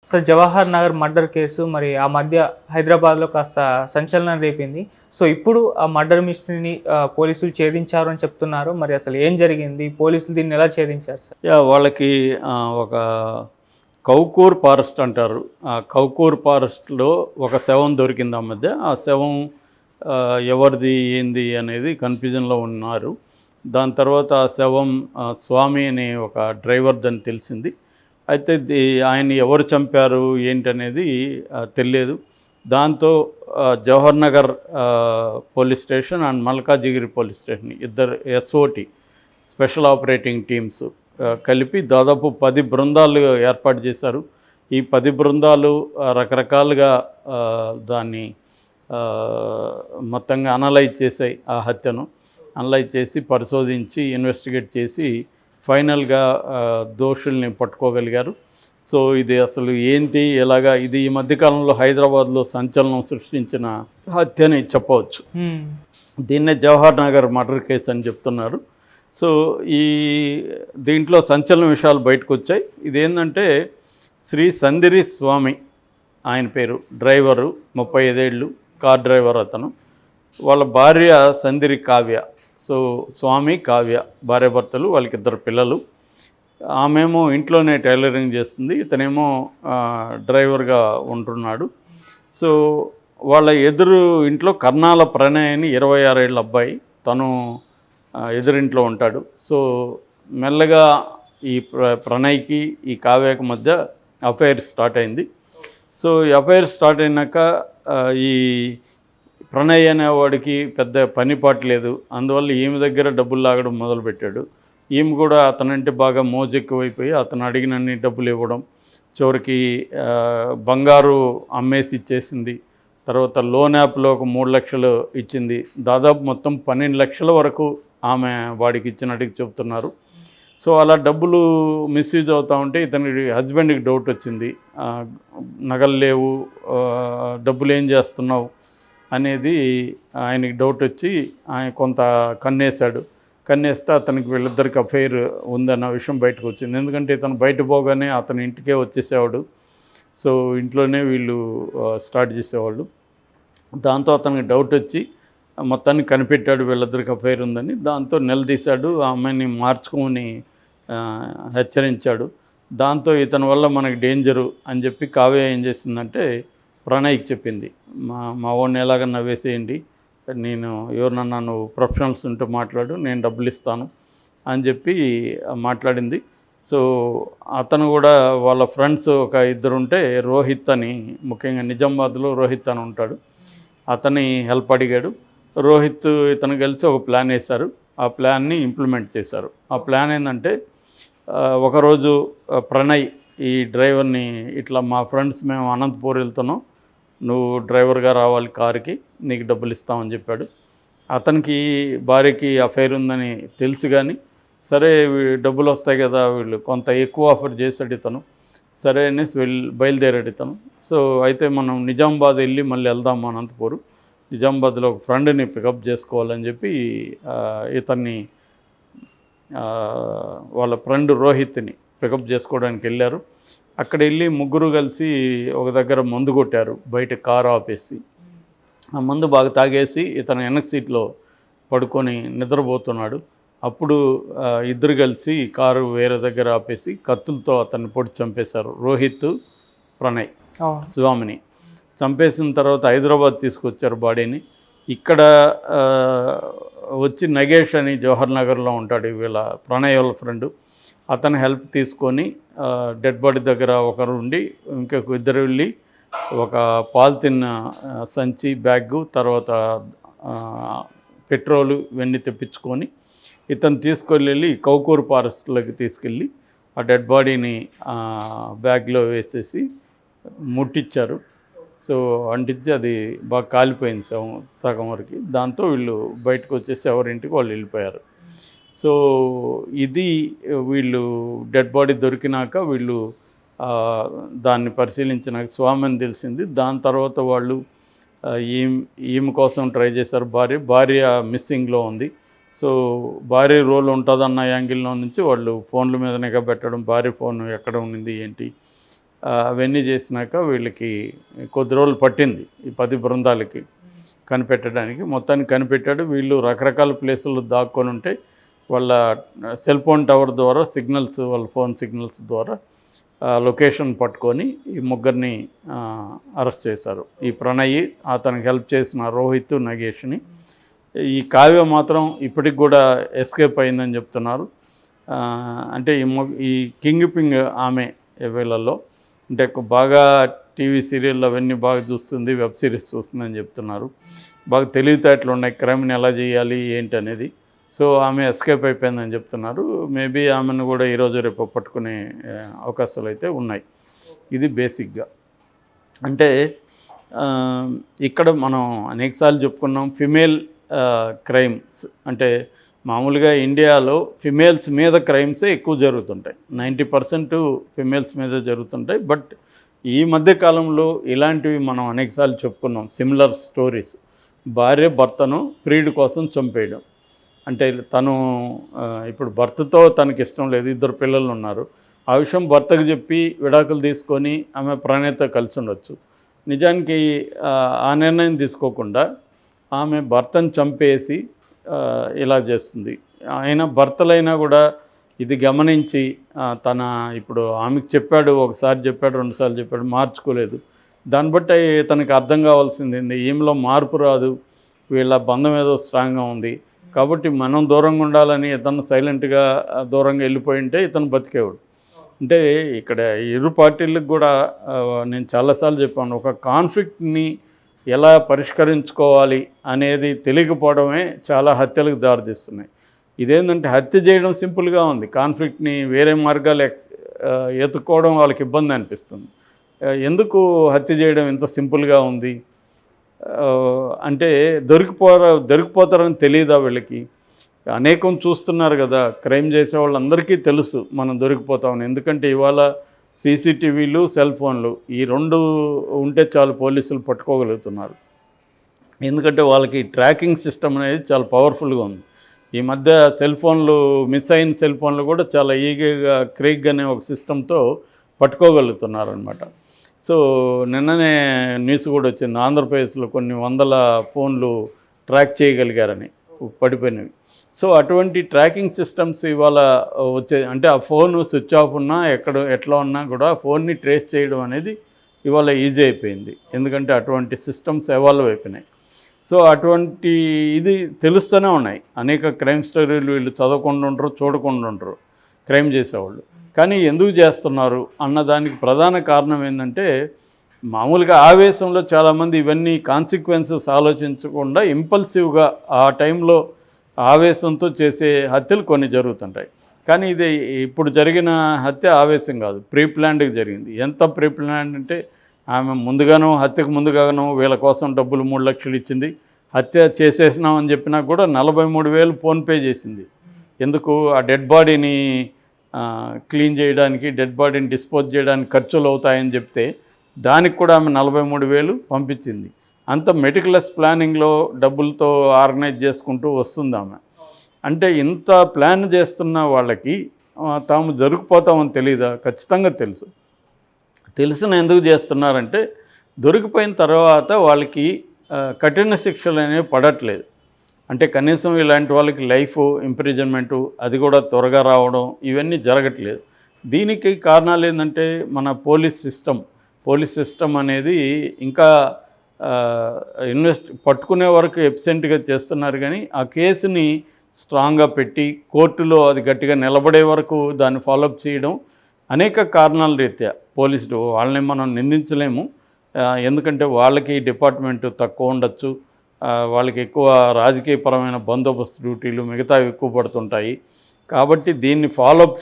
So Jawahar Nagar murder case మరి ఆ మధ్య హైదరాబాద్లో కాస్త సంచలనం రేపింది. సో ఇప్పుడు ఆ మర్డర్ మిస్టరీని పోలీసులు ఛేదించారు అని చెప్తున్నారు. మరి అసలు ఏం జరిగింది? పోలీసులు దీన్ని ఎలా ఛేదించారు సార్? వాళ్ళకి ఒక కౌకూర్ ఫారెస్ట్ అంటారు. ఆ కౌకూర్ ఫారెస్ట్‌లో ఒక శవం దొరికింది ఆ మధ్య. ఆ శవం ఎవరిది ఏంది అనేది కన్‌ఫ్యూజన్‌లో ఉన్నారు. దాని తర్వాత ఆ శవం స్వామి అనే ఒక డ్రైవర్‌దని తెలిసింది. అయితే ఆయన్ని ఎవరు చంపారు ఏంటనేది తెలియదు. దాంతో Jawahar Nagar police station and Malkajgiri police station ఇద్దరు ఎస్ఓటి స్పెషల్ ఆపరేటింగ్ టీమ్స్ కలిపి దాదాపు 10 బృందాలు ఏర్పాటు చేశారు. ఈ 10 బృందాలు రకరకాలుగా దాన్ని మొత్తంగా అనలైజ్ చేశాయి. ఆ హత్యను అనలైజ్ చేసి పరిశోధించి ఇన్వెస్టిగేట్ చేసి ఫైనల్గా దోషుల్ని పట్టుకోగలిగారు. సో ఇది అసలు ఏంటి ఎలాగా ఇది ఈ మధ్యకాలంలో హైదరాబాద్లో సంచలనం సృష్టించిన హత్యని చెప్పవచ్చు. దీన్నే జవహర్ నగర్ మర్డర్ కేసు అని చెప్తున్నారు. సో దీంట్లో సంచలన విషయాలు బయటకు వచ్చాయి. ఇదేంటంటే శ్రీ సందిరి స్వామి ఆయన పేరు, డ్రైవరు, 35 ఏళ్ళు, కార్ డ్రైవర్ అతను. వాళ్ళ భార్య సందిరి కావ్య. సో స్వామి కావ్య భార్యాభర్తలు, వాళ్ళకి 2 పిల్లలు. ఆమెమో ఇంట్లోనే టైలరింగ్ చేస్తుంది, ఇతనేమో డ్రైవర్గా ఉంటున్నాడు. సో వాళ్ళ ఎదురు ఇంట్లో కర్నాల ప్రణయ్ అని 26 ఏళ్ళ అబ్బాయి, తను ఎదురింట్లో ఉంటాడు. సో మెల్లగా ఈ ప్రణయ్కి ఈ కావ్యకి మధ్య అఫైర్ స్టార్ట్ అయింది. సో ఈ అఫైర్ స్టార్ట్ అయినాక ఈ ప్రణయ్ అనేవాడికి పెద్ద పని పాటు లేదు. అందువల్ల ఈమె దగ్గర డబ్బులు లాగడం మొదలుపెట్టాడు. ఈమె కూడా అతనంటే బాగా మోజెక్కువైపోయి అతను అడిగినన్ని డబ్బులు ఇవ్వడం, చివరికి బంగారు అమ్మేసి ఇచ్చేసింది. తర్వాత లోన్ యాప్లో ఒక 3 లక్షలు ఇచ్చింది. దాదాపు మొత్తం 12 లక్షల వరకు ఆమె వాడికి ఇచ్చినట్టుగా చెబుతున్నారు. సో అలా డబ్బులు మిస్యూజ్ అవుతూ ఉంటే ఇతని హస్బెండ్కి డౌట్ వచ్చింది. నగలు లేవు, డబ్బులు ఏం చేస్తున్నావు అనేది ఆయనకి డౌట్ వచ్చి ఆయన కొంత కన్నేశాడు. కన్నేస్తే అతనికి వీళ్ళిద్దరికి అఫైర్ ఉందన్న విషయం బయటకు వచ్చింది. ఎందుకంటే ఇతను బయట పోగానే అతని ఇంటికే వచ్చేసేవాడు. సో ఇంట్లోనే వీళ్ళు స్టార్ట్ చేసేవాళ్ళు. దాంతో అతనికి డౌట్ వచ్చి మొత్తాన్ని కనిపెట్టాడు వీళ్ళిద్దరికి అఫైర్ ఉందని. దాంతో నిలదీశాడు, ఆ అమ్మాయిని మార్చుకొని హెచ్చరించాడు. దాంతో ఇతని వల్ల మనకి డేంజరు అని చెప్పి కావ్య ఏం చేసిందంటే ప్రణయ్కి చెప్పింది, మా వాడిని ఎలాగన్నా వేసేయండి, నేను ఎవరినన్నా నువ్వు ప్రొఫెషనల్స్ ఉంటే మాట్లాడు, నేను డబ్బులు ఇస్తాను అని చెప్పి మాట్లాడింది. సో అతను కూడా వాళ్ళ ఫ్రెండ్స్ ఒక 2 ఉంటే రోహిత్ అని, ముఖ్యంగా నిజామాబాద్లో రోహిత్ అని ఉంటాడు, అతని హెల్ప్ అడిగాడు. రోహిత్ ఇతను కలిసి ఒక ప్లాన్ వేశారు. ఆ ప్లాన్ని ఇంప్లిమెంట్ చేశారు. ఆ ప్లాన్ ఏంటంటే ఒకరోజు ప్రణయ్ ఈ డ్రైవర్ని ఇట్లా మా ఫ్రెండ్స్ మేము అనంతపూర్ వెళ్తున్నాం, నువ్వు డ్రైవర్గా రావాలి కారుకి, నీకు డబ్బులు ఇస్తామని చెప్పాడు. అతనికి భార్యకి అఫైర్ ఉందని తెలుసు కానీ సరే డబ్బులు వస్తాయి కదా, వీళ్ళు కొంత ఎక్కువ ఆఫర్ చేశాడు ఇతను. సరే అనేసి బయలుదేరాడు ఇతను. సో అయితే మనం నిజామాబాద్ వెళ్ళి మళ్ళీ వెళ్దాము అనంతపూర్, నిజామాబాద్లో ఒక ఫ్రెండ్ని పికప్ చేసుకోవాలని చెప్పి ఇతన్ని వాళ్ళ ఫ్రెండ్ రోహిత్ని పికప్ చేసుకోవడానికి వెళ్ళారు. అక్కడ వెళ్ళి ముగ్గురు కలిసి ఒక దగ్గర మందు కొట్టారు, బయట కారు ఆపేసి. ఆ మందు బాగా తాగేసి ఇతను వెనక సీట్లో పడుకొని నిద్రపోతున్నాడు. అప్పుడు ఇద్దరు కలిసి కారు వేరే దగ్గర ఆపేసి కత్తులతో అతన్ని పొడి చంపేశారు. రోహిత్, ప్రణయ్ స్వామిని చంపేసిన తర్వాత హైదరాబాద్ తీసుకొచ్చారు బాడీని. ఇక్కడ వచ్చి నగేష్ అని జవహర్ నగర్లో ఉంటాడు, వీళ్ళ ప్రణయ్ వాళ్ళ ఫ్రెండు, అతని హెల్ప్ తీసుకొని డెడ్ బాడీ దగ్గర ఒకరు ఉండి ఇంకొక 2 వెళ్ళి ఒక పాలిథిన్ సంచి, బ్యాగు, తర్వాత పెట్రోలు ఇవన్నీ తెప్పించుకొని ఇతను తీసుకెళ్ళి కౌకూర్ ఫారెస్ట్లోకి తీసుకెళ్ళి ఆ డెడ్ బాడీని బ్యాగ్లో వేసేసి ముట్టించారు. సో అంటించి అది బాగా కాలిపోయింది సగం వరకు. దాంతో వీళ్ళు బయటకు వచ్చేసి ఎవరింటికి వాళ్ళు వెళ్ళిపోయారు. సో ఇది వీళ్ళు డెడ్ బాడీ దొరికినాక వీళ్ళు దాన్ని పరిశీలించినాక స్వామి అని తెలిసింది. దాని తర్వాత వాళ్ళు ఈమె కోసం ట్రై చేశారు. భార్య మిస్సింగ్లో ఉంది. సో భార్య రోల్ ఉంటుందన్న యాంగిల్లో నుంచి వాళ్ళు ఫోన్ల మీద నిఘా పెట్టడం, భార్య ఫోన్ ఎక్కడ ఉండింది ఏంటి అవన్నీ చేసినాక వీళ్ళకి కొద్ది రోజులు పట్టింది ఈ 10 బృందాలకి కనిపెట్టడానికి. మొత్తానికి కనిపెట్టాడు. వీళ్ళు రకరకాల ప్లేసుల్లో దాక్కొని ఉంటే వాళ్ళ సెల్ ఫోన్ టవర్ ద్వారా సిగ్నల్స్, వాళ్ళ ఫోన్ సిగ్నల్స్ ద్వారా లొకేషన్ పట్టుకొని ఈ ముగ్గురిని అరెస్ట్ చేశారు. ఈ ప్రణయ్, అతనికి హెల్ప్ చేసిన రోహిత్, నగేష్ని. ఈ కావ్య మాత్రం ఇప్పటికి కూడా ఎస్కేప్ అయిందని చెప్తున్నారు. అంటే ఈ కింగ్ పింగ్ ఆమె వీళ్ళల్లో అంటే బాగా టీవీ సీరియల్ అవన్నీ బాగా చూస్తుంది, వెబ్ సిరీస్ చూస్తుందని చెప్తున్నారు. బాగా తెలివితేటలు ఉన్నాయి, క్రైమ్ని ఎలా చేయాలి ఏంటి అనేది. సో ఆమె ఎస్కేప్ అయిపోయిందని చెప్తున్నారు. మేబీ ఆమెను కూడా ఈరోజు రేపు పట్టుకునే అవకాశాలు అయితే ఉన్నాయి. ఇది బేసిక్గా. అంటే ఇక్కడ మనం అనేకసార్లు చెప్పుకున్నాం ఫిమేల్ క్రైమ్స్. అంటే మామూలుగా ఇండియాలో ఫిమేల్స్ మీద క్రైమ్సే ఎక్కువ జరుగుతుంటాయి. 90% ఫిమేల్స్ మీద జరుగుతుంటాయి. బట్ ఈ మధ్య కాలంలో ఇలాంటివి మనం అనేకసార్లు చెప్పుకున్నాం. Similar stories. భార్య భర్తను ప్రియుడి కోసం చంపేయడం. అంటే తను ఇప్పుడు భర్తతో తనకి ఇష్టం లేదు, 2 పిల్లలు ఉన్నారు. ఆ విషయం భర్తకు చెప్పి విడాకులు తీసుకొని ఆమె ప్రణయతో కలిసి ఉండొచ్చు. నిజానికి ఆ నిర్ణయం తీసుకోకుండా ఆమె భర్తను చంపేసి ఇలా చేస్తుంది. ఆయన భర్తలైనా కూడా ఇది గమనించి తన ఇప్పుడు ఆమెకు చెప్పాడు, ఒకసారి చెప్పాడు, 2 సార్లు చెప్పాడు, మార్చుకోలేదు. దాన్ని బట్టి తనకు అర్థం కావాల్సింది ఈమెలో మార్పు రాదు, వీళ్ళ బంధం ఏదో స్ట్రాంగ్గా ఉంది కాబట్టి మనం దూరంగా ఉండాలని ఇతను సైలెంట్గా దూరంగా వెళ్ళిపోయి ఉంటే ఇతను బతికేవాడు. అంటే ఇక్కడ ఇరు పార్టీలకు కూడా నేను చాలాసార్లు చెప్పాను, ఒక కాన్ఫ్లిక్ట్ని ఎలా పరిష్కరించుకోవాలి అనేది తెలియకపోవడమే చాలా హత్యలకు దారితీస్తున్నాయి. ఇదేంటంటే హత్య చేయడం సింపుల్గా ఉంది, కాన్ఫ్లిక్ట్ని వేరే మార్గాలు ఎత్తుకోవడం వాళ్ళకి ఇబ్బంది అనిపిస్తుంది. ఎందుకు హత్య చేయడం ఇంత సింపుల్గా ఉంది అంటే దొరికిపోతారని తెలియదా వీళ్ళకి? అనేకం చూస్తున్నారు కదా, క్రైమ్ చేసే వాళ్ళందరికీ తెలుసు మనం దొరికిపోతామని. ఎందుకంటే ఇవాళ సీసీటీవీలు, సెల్ ఫోన్లు ఈ 2 ఉంటే చాలు పోలీసులు పట్టుకోగలుగుతున్నారు. ఎందుకంటే వాళ్ళకి ట్రాకింగ్ సిస్టమ్ అనేది చాలా పవర్ఫుల్గా ఉంది. ఈ మధ్య సెల్ ఫోన్లు, మిస్ అయిన సెల్ ఫోన్లు కూడా చాలా ఈజీగా క్రేక్ అనే ఒక సిస్టంతో పట్టుకోగలుగుతున్నారనమాట. సో నిన్ననే న్యూస్ కూడా వచ్చింది, ఆంధ్రప్రదేశ్లో కొన్ని 100 ఫోన్లు ట్రాక్ చేయగలిగారని పడిపోయినవి. సో అటువంటి ట్రాకింగ్ సిస్టమ్స్ ఇవాళ వచ్చే, అంటే ఆ ఫోను స్విచ్ ఆఫ్ ఉన్నా ఎట్లా ఉన్నా కూడా ఫోన్ని ట్రేస్ చేయడం అనేది ఇవాళ ఈజీ అయిపోయింది. ఎందుకంటే అటువంటి సిస్టమ్స్ ఎవాల్వ్ అయిపోయినాయి. సో అటువంటి ఇది తెలుస్తూనే ఉన్నాయి. అనేక క్రైమ్ స్టోరీలు వీళ్ళు చదవకుండా ఉండరు, చూడకుండా ఉండరు క్రైమ్ చేసేవాళ్ళు. కానీ ఎందుకు చేస్తున్నారు అన్నదానికి ప్రధాన కారణం ఏంటంటే, మామూలుగా ఆవేశంలో చాలామంది ఇవన్నీ కాన్సిక్వెన్సెస్ ఆలోచించకుండా ఇంపల్సివ్గా ఆ టైంలో ఆవేశంతో చేసే హత్యలు కొన్ని జరుగుతుంటాయి. కానీ ఇది ఇప్పుడు జరిగిన హత్య ఆవేశం కాదు, ప్రీ ప్లాన్డ్గా జరిగింది. ఎంత ప్రీ ప్లాన్డ్ అంటే ఆమె ముందుగానో, హత్యకు ముందుగానో వీళ్ళ కోసం డబ్బులు 3 లక్షలు ఇచ్చింది. హత్య చేసేసినామని చెప్పినా కూడా 43,000 ఫోన్పే చేసింది. ఎందుకు? ఆ డెడ్ బాడీని క్లీన్ చేయడానికి, డెడ్ బాడీని డిస్పోజ్ చేయడానికి ఖర్చులు అవుతాయని చెప్తే దానికి కూడా ఆమె 43,000 పంపించింది. అంత మెటికులస్ ప్లానింగ్లో డబ్బులతో ఆర్గనైజ్ చేసుకుంటూ వస్తుంది ఆమె. అంటే ఇంత ప్లాన్ చేస్తున్న వాళ్ళకి తాము దొరికిపోతామని తెలీదా? ఖచ్చితంగా తెలుసు. తెలిసిన ఎందుకు చేస్తున్నారంటే, దొరికిపోయిన తర్వాత వాళ్ళకి కఠిన శిక్షలు అనేవి పడట్లేదు. అంటే కనీసం ఇలాంటి వాళ్ళకి లైఫ్ ఇంప్రిజన్మెంటు అది కూడా త్వరగా రావడం ఇవన్నీ జరగట్లేదు. దీనికి కారణాలు ఏంటంటే మన పోలీస్ సిస్టమ్ అనేది ఇంకా పట్టుకునే వరకు ఎబ్సెంట్గా చేస్తున్నారు. కానీ ఆ కేసుని స్ట్రాంగ్గా పెట్టి కోర్టులో అది గట్టిగా నిలబడే వరకు దాన్ని ఫాలోఅప్ చేయడం అనేక కారణాల రీత్యా పోలీసులు, వాళ్ళని మనం నిందించలేము. ఎందుకంటే వాళ్ళకి డిపార్ట్మెంటు తక్కువ ఉండొచ్చు, వాళ్ళకి ఎక్కువ రాజకీయపరమైన బందోబస్తు డ్యూటీలు మిగతావి ఎక్కువ పడుతుంటాయి. కాబట్టి దీన్ని ఫాలోఅప్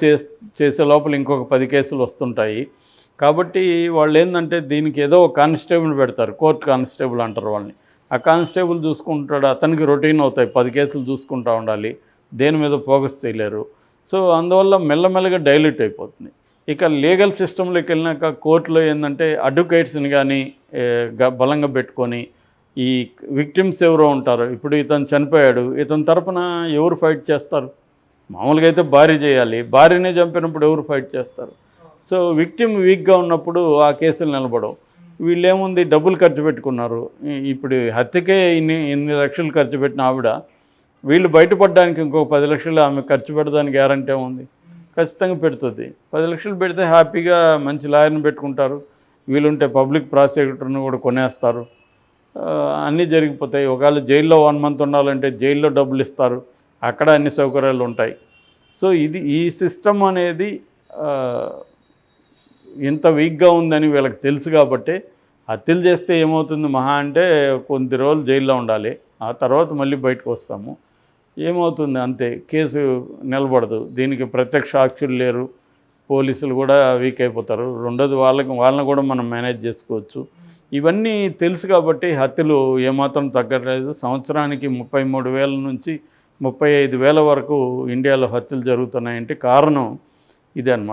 చేసే లోపల ఇంకొక 10 కేసులు వస్తుంటాయి. కాబట్టి వాళ్ళు ఏంటంటే దీనికి ఏదో ఒక కానిస్టేబుల్ పెడతారు, కోర్టు కానిస్టేబుల్ అంటారు వాళ్ళని. ఆ కానిస్టేబుల్ చూసుకుంటాడు, అతనికి రొటీన్ అవుతాయి, 10 కేసులు చూసుకుంటూ ఉండాలి, దేని మీద ఫోకస్ చేయలేరు. సో అందువల్ల మెల్లమెల్లగా డైల్యూట్ అయిపోతుంది. ఇక లీగల్ సిస్టంలోకి వెళ్ళినాక కోర్టులో ఏంటంటే అడ్వకేట్స్ని కానీ బలంగా పెట్టుకొని ఈ విక్టిమ్స్ ఎవరో ఉంటారు. ఇప్పుడు ఇతను చనిపోయాడు, ఇతని తరపున ఎవరు ఫైట్ చేస్తారు? మామూలుగా అయితే భార్య చేయాలి, భార్యనే చంపినప్పుడు ఎవరు ఫైట్ చేస్తారు? సో విక్టిమ్ వీక్గా ఉన్నప్పుడు ఆ కేసులు నిలబడవు. వీళ్ళేముంది డబ్బులు ఖర్చు పెట్టుకున్నారు. ఇప్పుడు హత్యకే ఇన్ని లక్షలు ఖర్చు పెట్టిన ఆవిడ వీళ్ళు బయటపడడానికి ఇంకో 10 లక్షలు ఆమె ఖర్చు పెట్టడానికి గ్యారంటీ ఉంది. ఖచ్చితంగా పెడుతుంది. 10 లక్షలు పెడితే హ్యాపీగా మంచి లాయర్ని పెట్టుకుంటారు. వీలుంటే పబ్లిక్ ప్రాసిక్యూటర్ని కూడా కొనేస్తారు. అన్నీ జరిగిపోతాయి. ఒకవేళ జైల్లో 1 మంత్ ఉండాలంటే జైల్లో డబ్బులు ఇస్తారు. అక్కడ అన్ని సౌకర్యాలు ఉంటాయి. సో ఈ సిస్టమ్ అనేది ఇంత వీక్గా ఉందని వీళ్ళకి తెలుసు కాబట్టి హత్యలు చేస్తే ఏమవుతుంది మహా అంటే కొద్ది రోజులు జైల్లో ఉండాలి. ఆ తర్వాత మళ్ళీ బయటకు వస్తాము. ఏమవుతుంది అంతే, కేసు నిలబడదు. దీనికి ప్రత్యక్ష సాక్షులు లేరు, పోలీసులు కూడా వీక్ అయిపోతారు. రెండోది వాళ్ళని కూడా మనం మేనేజ్ చేసుకోవచ్చు. ఇవన్నీ తెలుసు కాబట్టి హత్యలు ఏమాత్రం తగ్గట్లేదు. సంవత్సరానికి 33,000 నుంచి 35,000 వరకు ఇండియాలో హత్యలు జరుగుతున్నాయంటే కారణం ఇదే అన్నమాట.